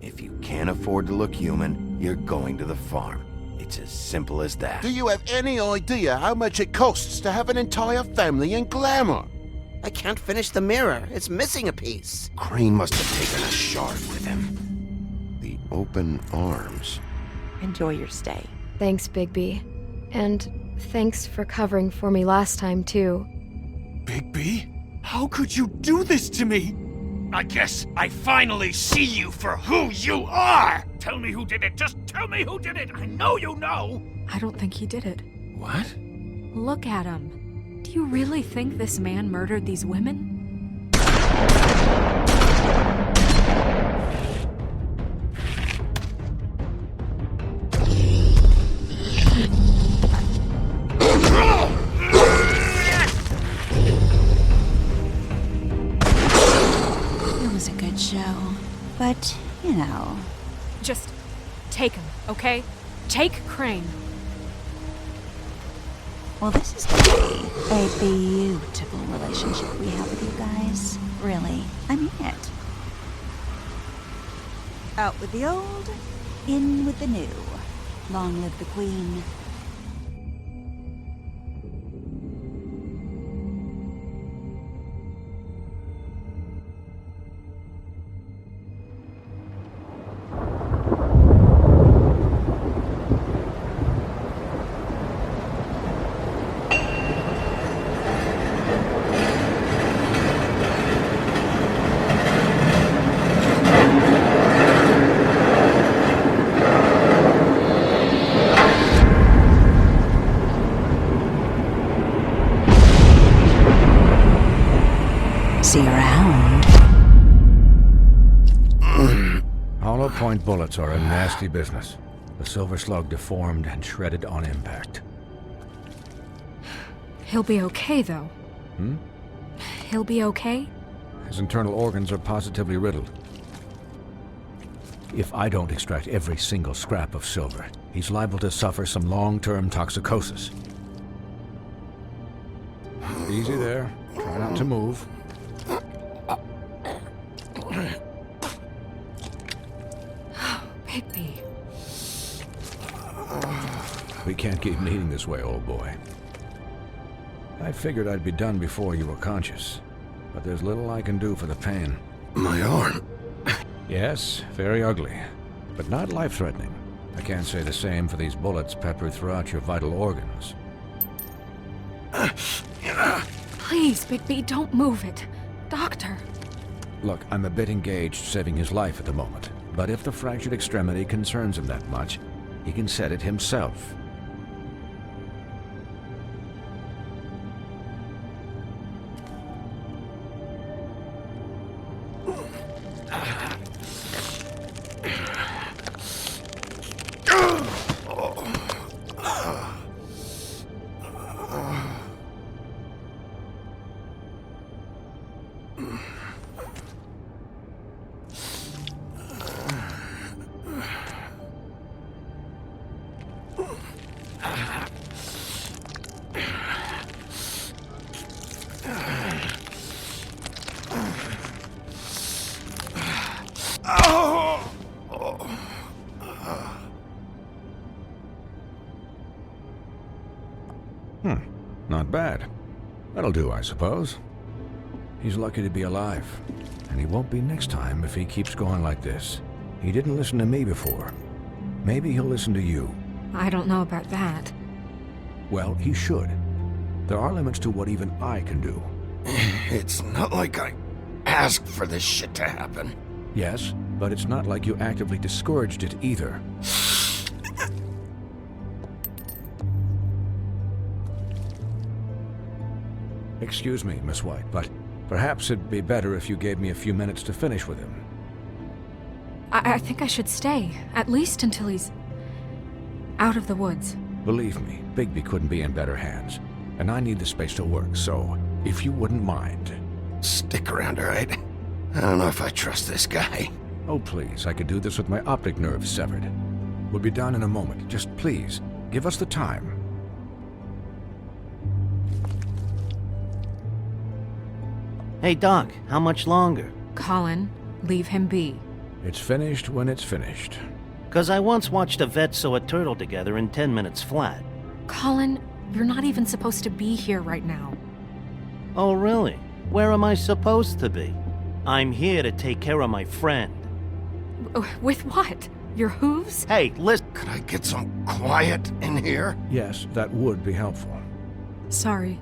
If you can't afford to look human, you're going to the farm. It's as simple as that. Do you have any idea how much it costs to have an entire family in glamour? I can't finish the mirror. It's missing a piece. Crane must have taken a shard with him. The open arms. Enjoy your stay. Thanks, Bigby. And thanks for covering for me last time, too. Bigby? How could you do this to me? I guess I finally see you for who you are! Tell me who did it! Just tell me who did it! I know you know! I don't think he did it. What? Look at him. Do you really think this man murdered these women? Show. But, you know... Just take him, okay? Take Crane. Well, this is going to be a beautiful relationship we have with you guys. Really. I mean it. Out with the old, in with the new. Long live the Queen. See you around. Hollow point bullets are a nasty business. The silver slug deformed and shredded on impact. He'll be okay, though. He'll be okay? His internal organs are positively riddled. If I don't extract every single scrap of silver, he's liable to suffer some long-term toxicosis. Easy there. Try not to move. Bigby. We can't keep meeting this way, old boy. I figured I'd be done before you were conscious, but there's little I can do for the pain. My arm. Yes, very ugly, but not life-threatening. I can't say the same for these bullets peppered throughout your vital organs. Please, Bigby, don't move it. Doctor. Look, I'm a bit engaged saving his life at the moment, but if the fractured extremity concerns him that much, he can set it himself. Not bad. That'll do, I suppose. He's lucky to be alive, and he won't be next time if he keeps going like this. He didn't listen to me before. Maybe he'll listen to you. I don't know about that. Well, he should. There are limits to what even I can do. It's not like I asked for this shit to happen. Yes, but it's not like you actively discouraged it either. Excuse me, Miss White, but perhaps it'd be better if you gave me a few minutes to finish with him. I think I should stay, at least until he's out of the woods. Believe me, Bigby couldn't be in better hands, and I need the space to work, so if you wouldn't mind. Stick around, all right? I don't know if I trust this guy. Oh, please, I could do this with my optic nerve severed. We'll be done in a moment. Just please, give us the time. Hey, Doc, how much longer? Colin, leave him be. It's finished when it's finished. 'Cause I once watched a vet sew a turtle together in 10 minutes flat. Colin, you're not even supposed to be here right now. Oh, really? Where am I supposed to be? I'm here to take care of my friend. With what? Your hooves? Hey, listen. Could I get some quiet in here? Yes, that would be helpful. Sorry.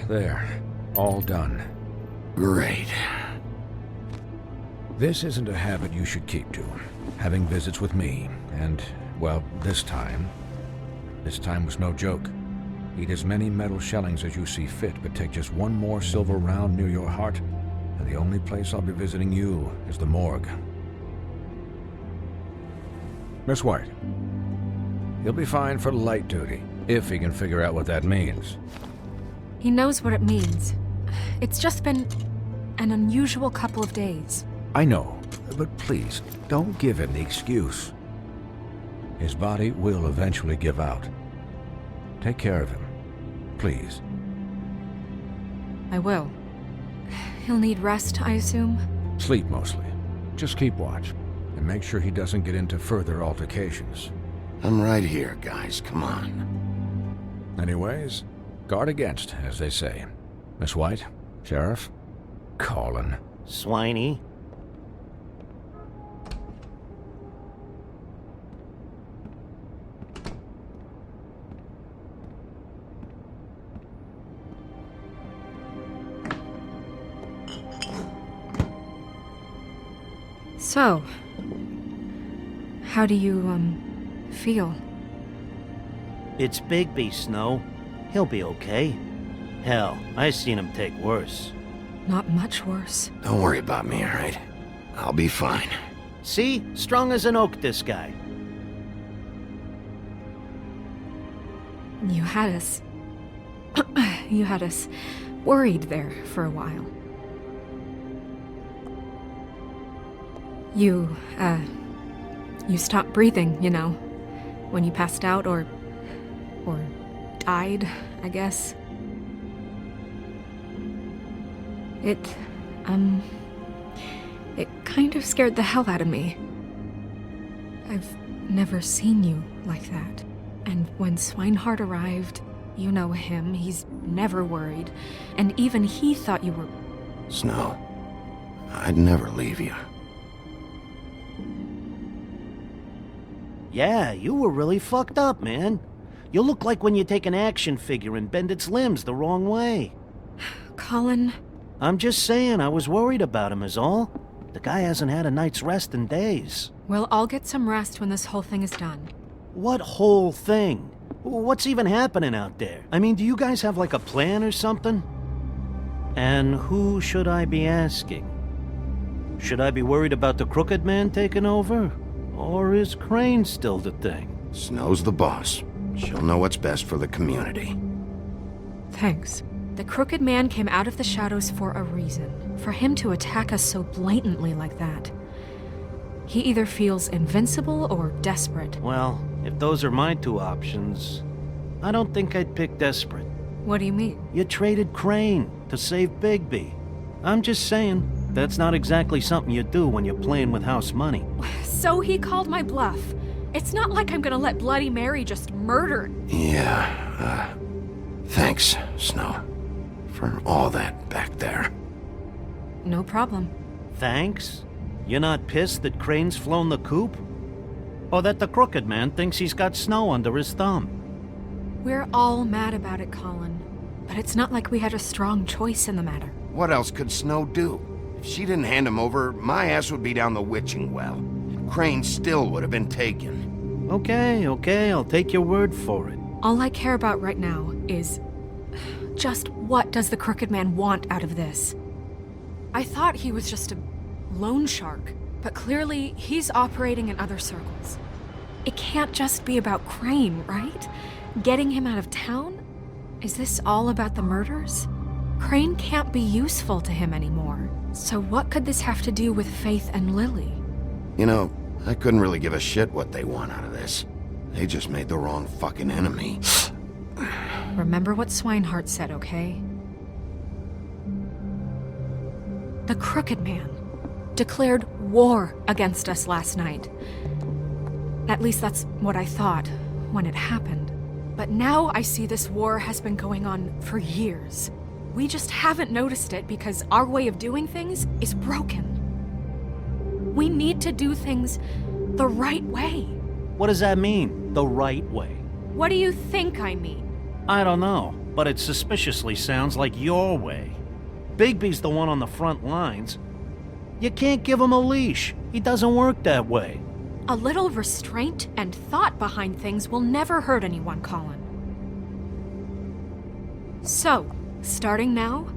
There. All done. Great. This isn't a habit you should keep to. Having visits with me, and, well, this time was no joke. Eat as many metal shellings as you see fit, but take just one more silver round near your heart, and the only place I'll be visiting you is the morgue. Miss White, you'll be fine for light duty, if he can figure out what that means. He knows what it means. It's just been an unusual couple of days. I know, but please, don't give him the excuse. His body will eventually give out. Take care of him, please. I will. He'll need rest, I assume? Sleep mostly. Just keep watch, and make sure he doesn't get into further altercations. I'm right here, guys. Come on. Anyways, guard against, as they say. Miss White, Sheriff, Colin. Swiney. So, how do you, feel? It's Bigby, Snow. He'll be okay. Hell, I seen him take worse. Not much worse. Don't worry about me, all right? I'll be fine. See? Strong as an oak, this guy. You had us... you had us worried there for a while. You stopped breathing, you know, when you passed out or died, I guess. It kind of scared the hell out of me. I've never seen you like that. And when Swinehart arrived, you know him, he's never worried. And even he thought you were... Snow, I'd never leave you. Yeah, you were really fucked up, man. You look like when you take an action figure and bend its limbs the wrong way. Colin... I'm just saying, I was worried about him is all. The guy hasn't had a night's rest in days. Well, I'll get some rest when this whole thing is done. What whole thing? What's even happening out there? I mean, do you guys have like a plan or something? And who should I be asking? Should I be worried about the Crooked Man taking over? Or is Crane still the thing? Snow's the boss. She'll know what's best for the community. Thanks. The Crooked Man came out of the shadows for a reason. For him to attack us so blatantly like that. He either feels invincible or desperate. Well, if those are my two options, I don't think I'd pick desperate. What do you mean? You traded Crane to save Bigby. I'm just saying, that's not exactly something you do when you're playing with house money. So he called my bluff. It's not like I'm gonna let Bloody Mary just murder... Yeah, thanks, Snow, for all that back there. No problem. Thanks? You're not pissed that Crane's flown the coop? Or that the Crooked Man thinks he's got Snow under his thumb? We're all mad about it, Colin. But it's not like we had a strong choice in the matter. What else could Snow do? If she didn't hand him over, my ass would be down the witching well. Crane still would have been taken. Okay, I'll take your word for it. All I care about right now is... just what does the Crooked Man want out of this? I thought he was just a loan shark, but clearly he's operating in other circles. It can't just be about Crane, right? Getting him out of town? Is this all about the murders? Crane can't be useful to him anymore. So what could this have to do with Faith and Lily? You know, I couldn't really give a shit what they want out of this. They just made the wrong fucking enemy. Remember what Swinehart said, okay? The Crooked Man declared war against us last night. At least that's what I thought when it happened. But now I see this war has been going on for years. We just haven't noticed it because our way of doing things is broken. We need to do things the right way. What does that mean, the right way? What do you think I mean? I don't know, but it suspiciously sounds like your way. Bigby's the one on the front lines. You can't give him a leash. He doesn't work that way. A little restraint and thought behind things will never hurt anyone, Colin. So, starting now,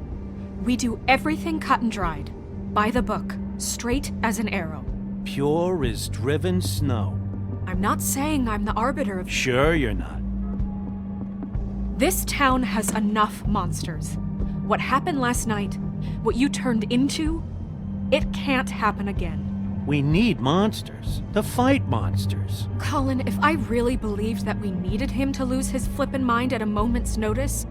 we do everything cut and dried, by the book, straight as an arrow. Pure as driven snow. I'm not saying I'm the arbiter of... Sure you're not. This town has enough monsters. What happened last night, what you turned into, it can't happen again. We need monsters to fight monsters. Colin, if I really believed that we needed him to lose his flippin' mind at a moment's notice,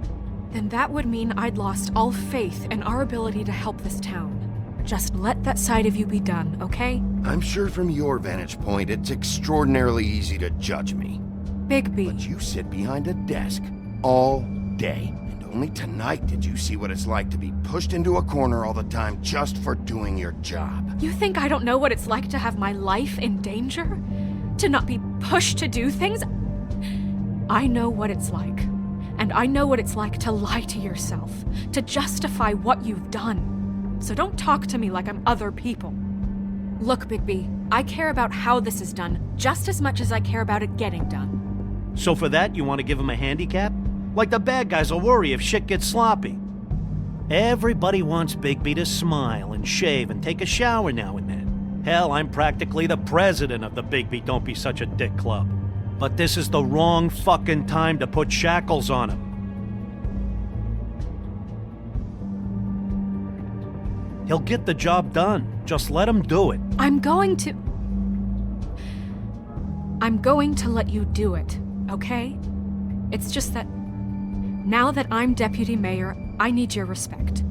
then that would mean I'd lost all faith in our ability to help this town. Just let that side of you be done, okay? I'm sure from your vantage point, it's extraordinarily easy to judge me. Bigby. But you sit behind a desk all day. And only tonight did you see what it's like to be pushed into a corner all the time just for doing your job. You think I don't know what it's like to have my life in danger? To not be pushed to do things? I know what it's like. And I know what it's like to lie to yourself, to justify what you've done. So don't talk to me like I'm other people. Look, Bigby, I care about how this is done just as much as I care about it getting done. So for that, you want to give him a handicap? Like the bad guys will worry if shit gets sloppy. Everybody wants Bigby to smile and shave and take a shower now and then. Hell, I'm practically the president of the Bigby Don't Be Such a Dick Club. But this is the wrong fucking time to put shackles on him. He'll get the job done. Just let him do it. I'm going to let you do it, okay? It's just that now that I'm deputy mayor, I need your respect.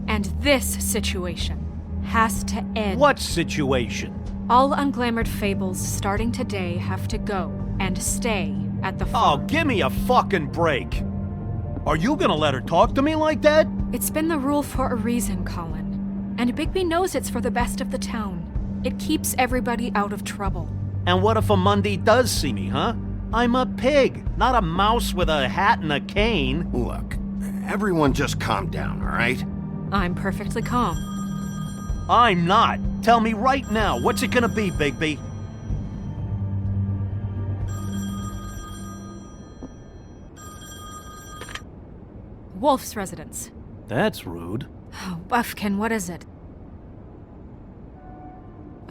And this situation has to end. What situation? All unglamored fables starting today have to go and stay at the Oh, farm. give me a fucking break. Are you gonna let her talk to me like that? It's been the rule for a reason, Colin. And Bigby knows it's for the best of the town. It keeps everybody out of trouble. And what if a Mundy does see me, huh? I'm a pig, not a mouse with a hat and a cane. Look, everyone just calm down, all right? I'm perfectly calm. I'm not. Tell me right now, what's it gonna be, Bigby? Wolf's residence. That's rude. Oh, Buffkin, what is it?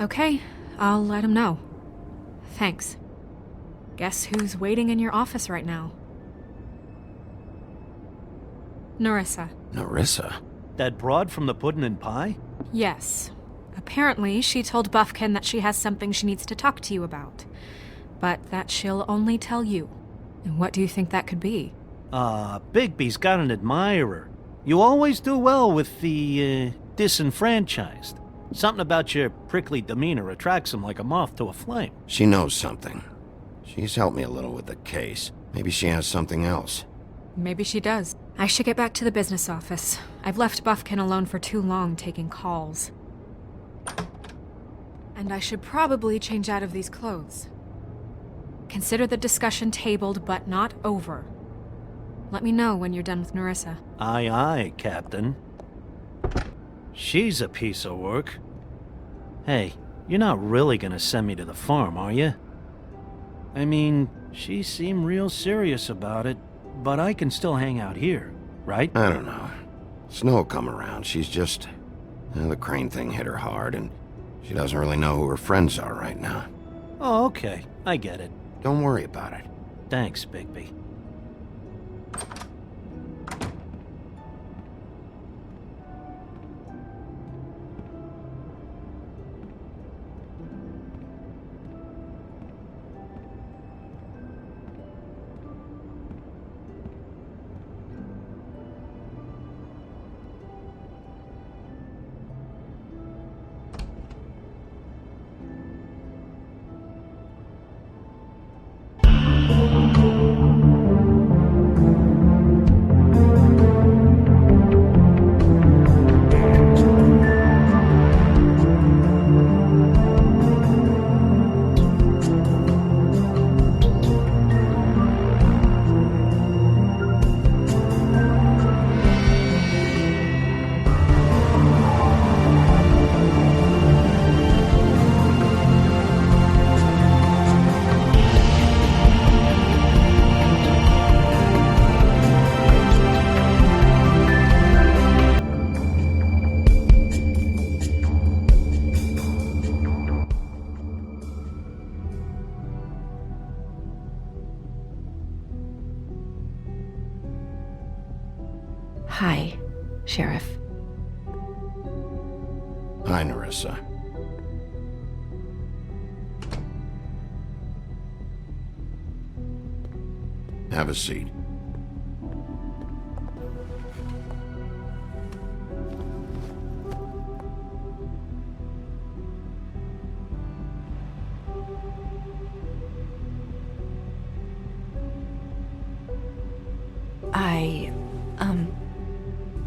Okay, I'll let him know. Thanks. Guess who's waiting in your office right now? Nerissa. Nerissa? That broad from the puddin' and pie? Yes. Apparently, she told Buffkin that she has something she needs to talk to you about. But that she'll only tell you. And what do you think that could be? Bigby's got an admirer. You always do well with the, disenfranchised. Something about your prickly demeanor attracts him like a moth to a flame. She knows something. She's helped me a little with the case. Maybe she has something else. Maybe she does. I should get back to the business office. I've left Buffkin alone for too long taking calls. And I should probably change out of these clothes. Consider the discussion tabled but not over. Let me know when you're done with Nerissa. Aye, aye, Captain. She's a piece of work. Hey, you're not really gonna send me to the farm, are you? I mean, she seemed real serious about it, but I can still hang out here, right? I don't know. Snow will come around. She's just... the crane thing hit her hard, and she doesn't really know who her friends are right now. Oh, okay. I get it. Don't worry about it. Thanks, Bigby. Hi, Sheriff. Hi, Nerissa. Have a seat.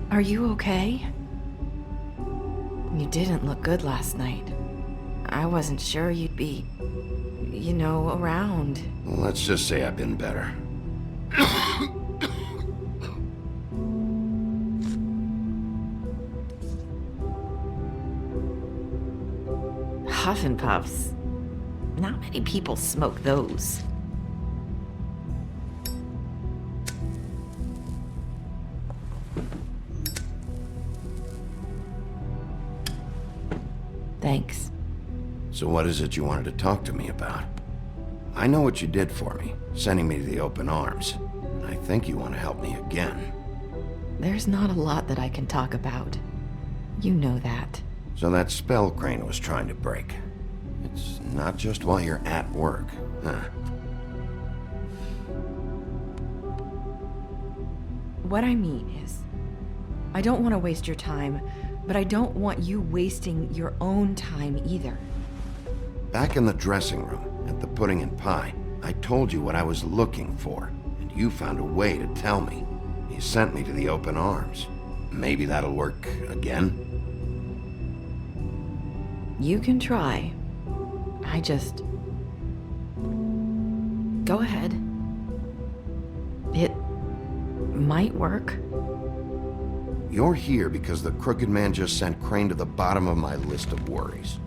Are you okay? You didn't look good last night. I wasn't sure you'd be, around. Well, let's just say I've been better. Huff and puffs. Not many people smoke those. Thanks. So what is it you wanted to talk to me about? I know what you did for me, sending me to the open arms. And I think you want to help me again. There's not a lot that I can talk about. You know that. So that spell Crane was trying to break. It's not just while you're at work, huh? What I mean is, I don't want to waste your time, but I don't want you wasting your own time either. Back in the dressing room, at the pudding and pie, I told you what I was looking for, and you found a way to tell me. You sent me to the open arms. Maybe that'll work again? You can try. Go ahead. It might work. You're here because the crooked man just sent Crane to the bottom of my list of worries.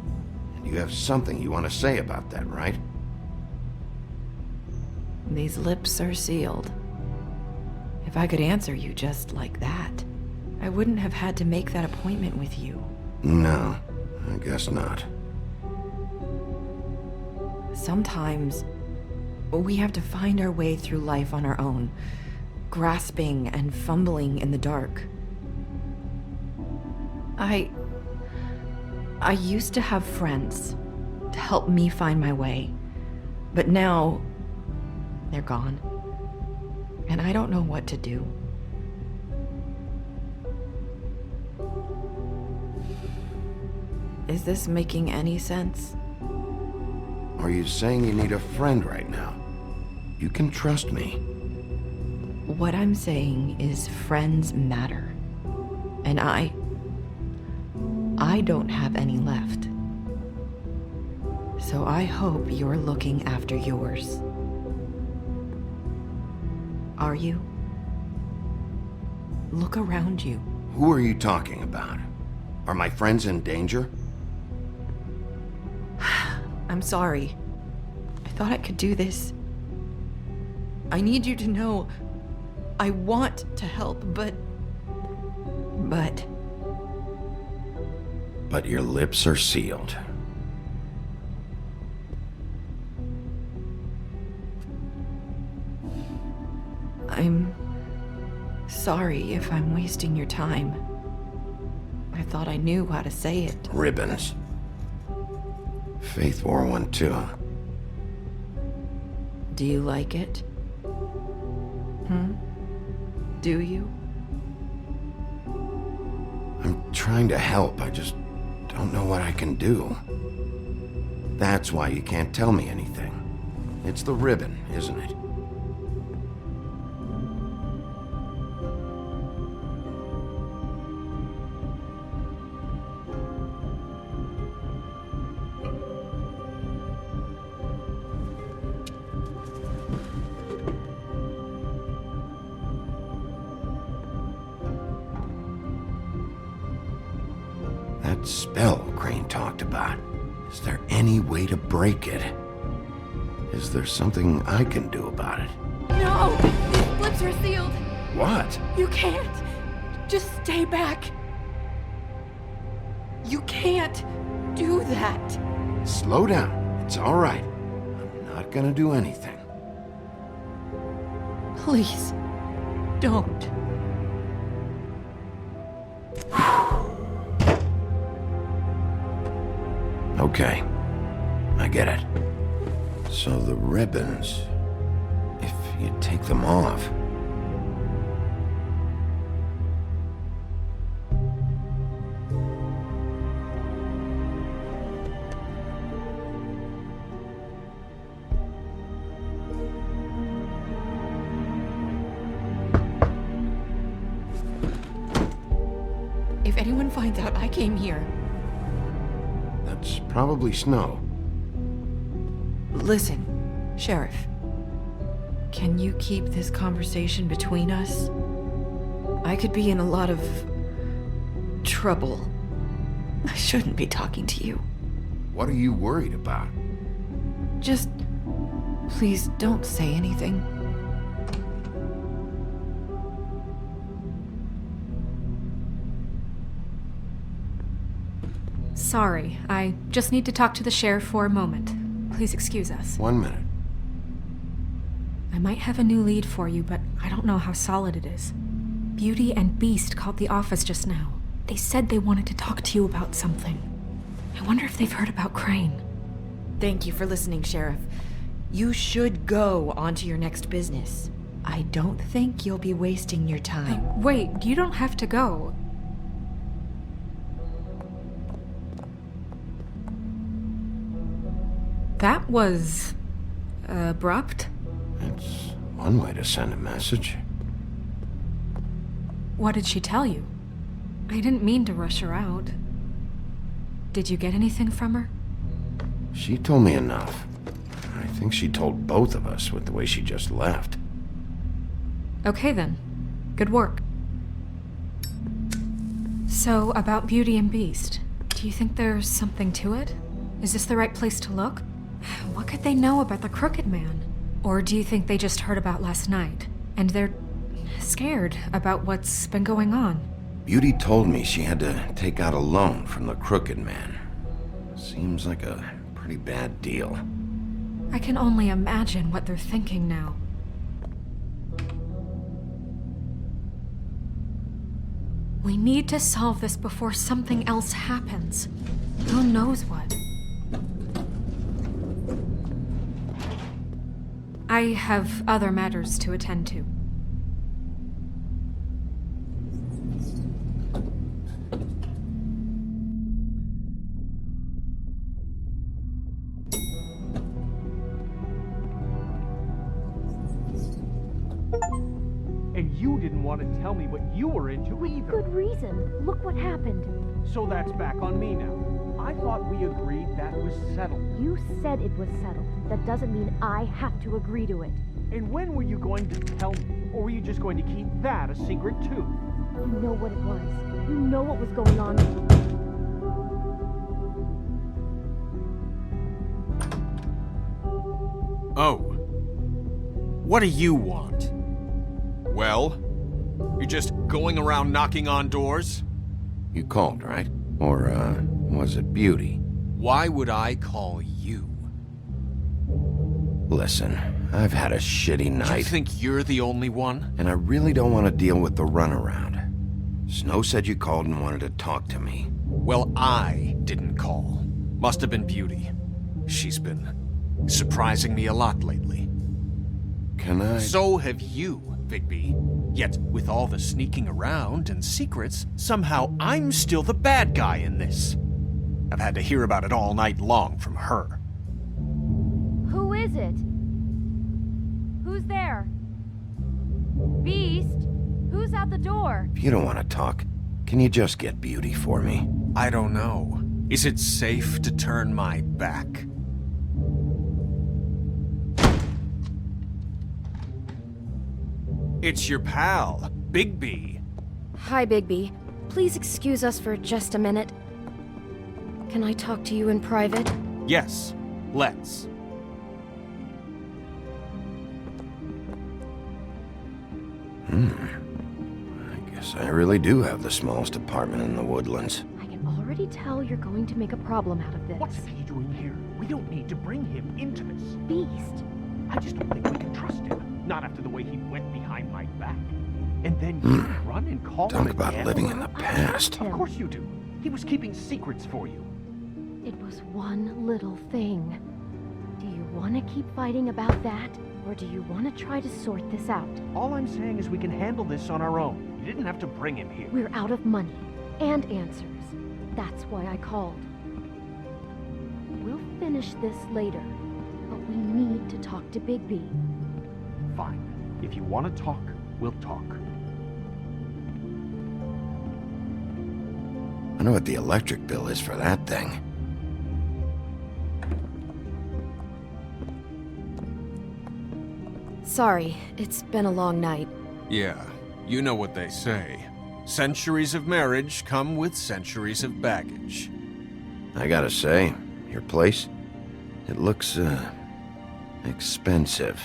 And you have something you want to say about that, right? These lips are sealed. If I could answer you just like that, I wouldn't have had to make that appointment with you. No, I guess not. Sometimes, we have to find our way through life on our own, grasping and fumbling in the dark. I used to have friends to help me find my way, but now they're gone, and I don't know what to do. Is this making any sense? Are you saying you need a friend right now? You can trust me. What I'm saying is friends matter, and I don't have any left. So I hope you're looking after yours. Are you? Look around you. Who are you talking about? Are my friends in danger? I'm sorry. I thought I could do this. I need you to know I want to help, but your lips are sealed. I'm sorry if I'm wasting your time. I thought I knew how to say it. Ribbons. Faith wore one too. Do you like it? Do you? I'm trying to help, I just don't know what I can do. That's why you can't tell me anything. It's the ribbon, isn't it? That spell Crane talked about. Is there any way to break it? Is there something I can do about it? No! These lips are sealed! What? You can't! Just stay back! You can't do that! Slow down. It's all right. I'm not gonna do anything. Please, don't. Okay. I get it. So the ribbons... if you take them off... If anyone finds out I came here... That's probably snow. Listen, Sheriff. Can you keep this conversation between us? I could be in a lot of... trouble. I shouldn't be talking to you. What are you worried about? Just... please don't say anything. Sorry, I just need to talk to the sheriff for a moment. Please excuse us. 1 minute. I might have a new lead for you, but I don't know how solid it is. Beauty and Beast called the office just now. They said they wanted to talk to you about something. I wonder if they've heard about Crane. Thank you for listening, Sheriff. You should go on to your next business. I don't think you'll be wasting your time. Wait, you don't have to go. That was... abrupt? It's one way to send a message. What did she tell you? I didn't mean to rush her out. Did you get anything from her? She told me enough. I think she told both of us with the way she just left. Okay then. Good work. So, about Beauty and Beast, do you think there's something to it? Is this the right place to look? What could they know about the Crooked Man? Or do you think they just heard about last night, and they're scared about what's been going on? Beauty told me she had to take out a loan from the Crooked Man. Seems like a pretty bad deal. I can only imagine what they're thinking now. We need to solve this before something else happens. Who knows what? I have other matters to attend to. And you didn't want to tell me what you were into either. Good reason. Look what happened. So that's back on me now. I thought we agreed that was settled. You said it was settled. That doesn't mean I have to agree to it. And when were you going to tell me? Or were you just going to keep that a secret too? You know what it was. You know what was going on. Oh. What do you want? Well? You're just going around knocking on doors? You called, right? Or, was it Beauty? Why would I call you? Listen, I've had a shitty night. You think you're the only one? And I really don't want to deal with the runaround. Snow said you called and wanted to talk to me. Well, I didn't call. Must have been Beauty. She's been surprising me a lot lately. Can I... So have you, Bigby. Yet, with all the sneaking around and secrets, somehow I'm still the bad guy in this. I've had to hear about it all night long from her. Who is it? Who's there? Beast? Who's out the door? If you don't want to talk, can you just get Beauty for me? I don't know. Is it safe to turn my back? It's your pal, Bigby. Hi, Bigby. Please excuse us for just a minute. Can I talk to you in private? Yes, let's. I guess I really do have the smallest apartment in the woodlands. I can already tell you're going to make a problem out of this. What's he doing here? We don't need to bring him into this. Beast. I just don't think we can trust him. Not after the way he went behind my back. And then you run and call him Talk about again? living in the past. Of course you do. He was keeping secrets for you. It was one little thing. Do you want to keep fighting about that, or do you want to try to sort this out? All I'm saying is we can handle this on our own. You didn't have to bring him here. We're out of money and answers. That's why I called. We'll finish this later, but we need to talk to Bigby. Fine. If you want to talk, we'll talk. I know what the electric bill is for that thing. Sorry, it's been a long night. Yeah, you know what they say. Centuries of marriage come with centuries of baggage. I gotta say, your place, it looks, expensive.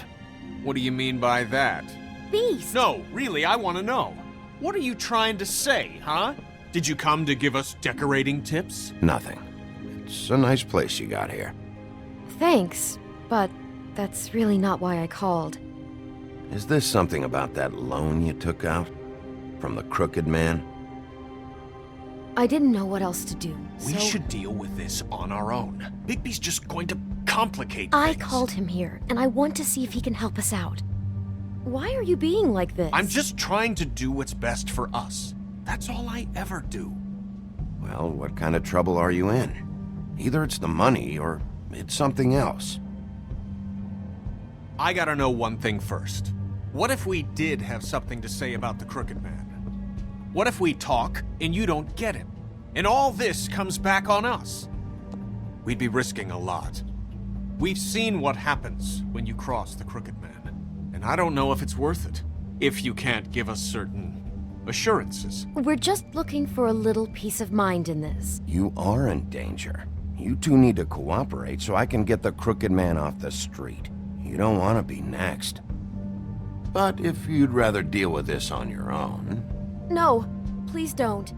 What do you mean by that? Beast! No, really, I want to know. What are you trying to say, huh? Did you come to give us decorating tips? Nothing. It's a nice place you got here. Thanks, but that's really not why I called. Is this something about that loan you took out? From the crooked man? I didn't know what else to do, We so should deal with this on our own. Bigby's just going to complicate I things. called him here, and I want to see if he can help us out. Why are you being like this? I'm just trying to do what's best for us. That's all I ever do. Well, what kind of trouble are you in? Either it's the money, or it's something else. I gotta know one thing first. What if we did have something to say about the crooked man? What if we talk and you don't get him? And all this comes back on us? We'd be risking a lot. We've seen what happens when you cross the crooked man. And I don't know if it's worth it. If you can't give us certain assurances. We're just looking for a little peace of mind in this. You are in danger. You two need to cooperate so I can get the crooked man off the street. You don't want to be next. But if you'd rather deal with this on your own... No, please don't.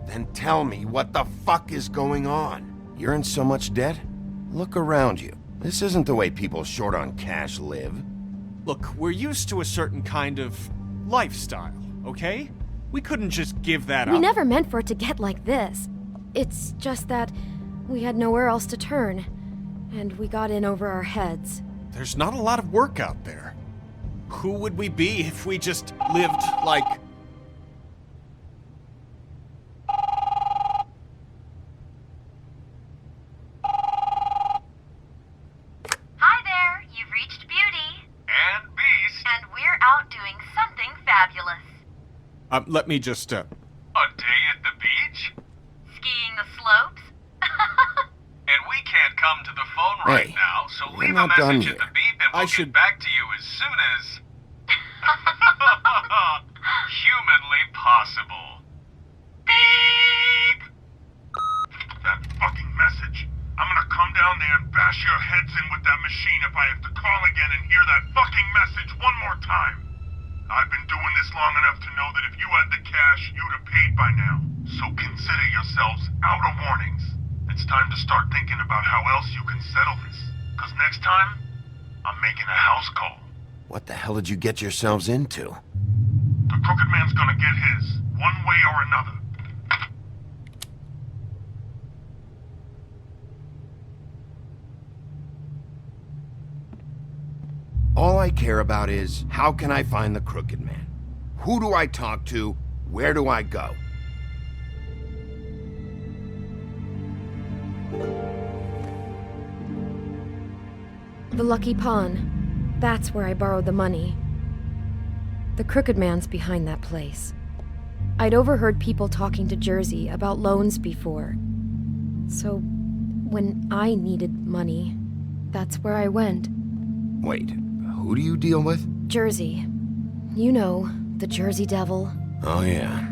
Then tell me what the fuck is going on. You're in so much debt? Look around you. This isn't the way people short on cash live. Look, we're used to a certain kind of lifestyle, okay? We couldn't just give that up. We never meant for it to get like this. It's just that we had nowhere else to turn, and we got in over our heads. There's not a lot of work out there. Who would we be if we just lived like... Hi there, you've reached Beauty. And Beast. And we're out doing something fabulous. let me just, A day at the beach? Skiing the slopes? And we can't come to the phone right Hey, now, so we're leave a not done message at here. the beep and we'll get back to you as soon as... humanly possible. Beep! That fucking message. I'm gonna come down there and bash your heads in with that machine if I have to call again and hear that fucking message one more time. I've been doing this long enough to know that if you had the cash, you'd have paid by now. So consider yourselves out of warnings. It's time to start thinking about how else you can settle this. Because next time, I'm making a house call. What the hell did you get yourselves into? The crooked man's gonna get his, one way or another. All I care about is, how can I find the crooked man? Who do I talk to? Where do I go? The Lucky Pawn. That's where I borrowed the money. The crooked man's behind that place. I'd overheard people talking to Jersey about loans before. So, when I needed money, that's where I went. Wait, who do you deal with? Jersey. You know, the Jersey Devil. Oh yeah,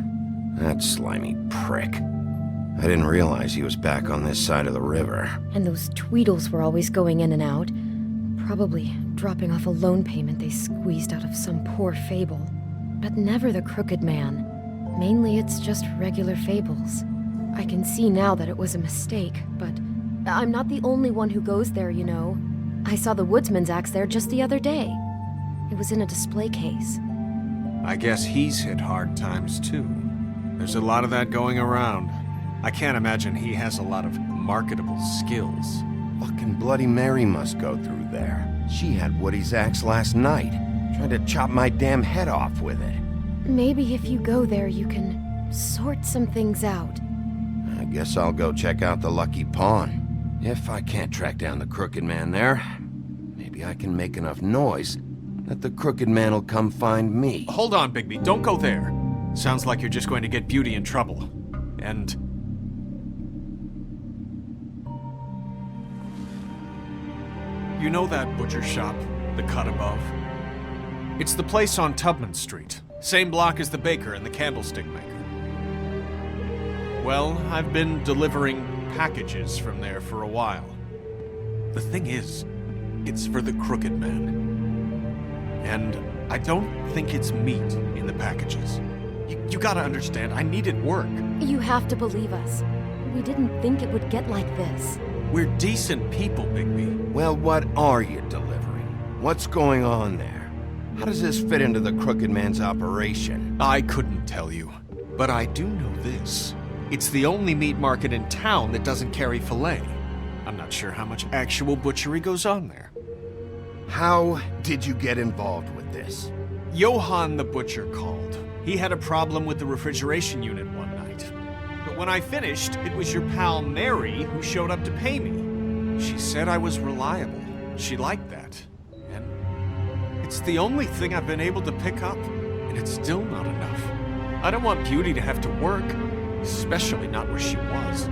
that slimy prick. I didn't realize he was back on this side of the river. And those Tweedles were always going in and out. Probably dropping off a loan payment they squeezed out of some poor fable. But never the crooked man. Mainly it's just regular fables. I can see now that it was a mistake, but I'm not the only one who goes there, you know. I saw the woodsman's axe there just the other day. It was in a display case. I guess he's hit hard times too. There's a lot of that going around. I can't imagine he has a lot of marketable skills. Fucking Bloody Mary must go through there. She had Woody's axe last night. Tried to chop my damn head off with it. Maybe if you go there, you can sort some things out. I guess I'll go check out the Lucky Pawn. If I can't track down the Crooked Man there, maybe I can make enough noise that the Crooked Man will come find me. Hold on, Bigby. Don't go there. Sounds like you're just going to get Beauty in trouble. And... you know that butcher shop, the cut above? It's the place on Tubman Street. Same block as the baker and the candlestick maker. Well, I've been delivering packages from there for a while. The thing is, it's for the Crooked Man. And I don't think it's meat in the packages. You gotta understand, I needed work. You have to believe us. We didn't think it would get like this. We're decent people, Bigby. Well, what are you delivering? What's going on there? How does this fit into the Crooked Man's operation? I couldn't tell you, but I do know this. It's the only meat market in town that doesn't carry filet. I'm not sure how much actual butchery goes on there. How did you get involved with this? Johann the butcher called. He had a problem with the refrigeration unit one night. But when I finished, it was your pal Mary who showed up to pay me. She said I was reliable. She liked that. And it's the only thing I've been able to pick up, and it's still not enough. I don't want Beauty to have to work, especially not where she was.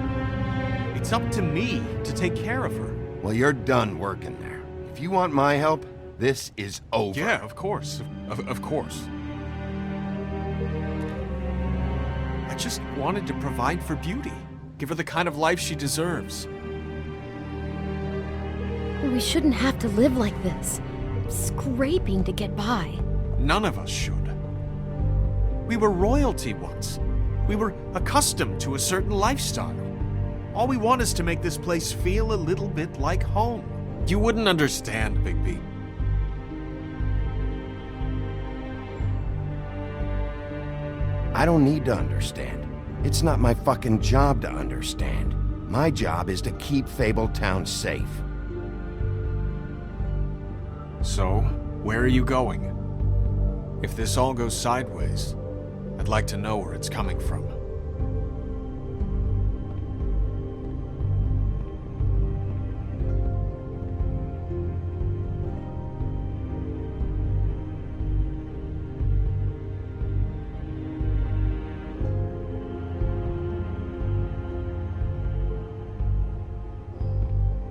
It's up to me to take care of her. Well, you're done working there. If you want my help, this is over. Yeah, of course. Of course. I just wanted to provide for Beauty. Give her the kind of life she deserves. We shouldn't have to live like this, scraping to get by. None of us should. We were royalty once. We were accustomed to a certain lifestyle. All we want is to make this place feel a little bit like home. You wouldn't understand, Bigby. I don't need to understand. It's not my fucking job to understand. My job is to keep Fabletown safe. So, where are you going? If this all goes sideways, I'd like to know where it's coming from.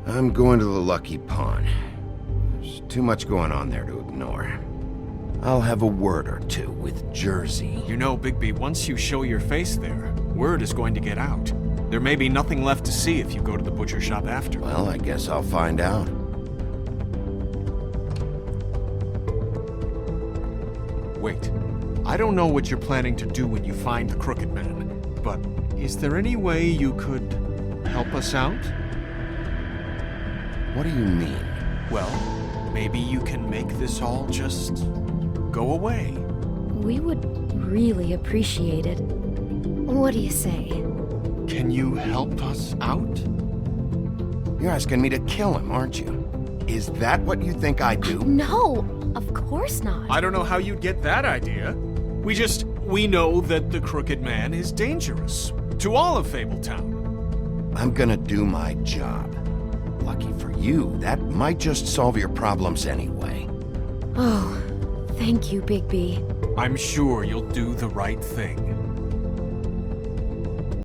I'm going to the Lucky Pawn. There's too much going on there to ignore. I'll have a word or two with Jersey. You know, Bigby, once you show your face there, word is going to get out. There may be nothing left to see if you go to the butcher shop after. Well, I guess I'll find out. Wait. I don't know what you're planning to do when you find the Crooked Man, but is there any way you could help us out? What do you mean? Well, maybe you can make this all just go away. We would really appreciate it. What do you say? Can you help us out? You're asking me to kill him, aren't you? Is that what you think I do? No, of course not. I don't know how you'd get that idea. We know that the Crooked Man is dangerous to all of Fabletown. I'm gonna do my job. Lucky for you, that might just solve your problems anyway. Oh, thank you, Bigby. I'm sure you'll do the right thing.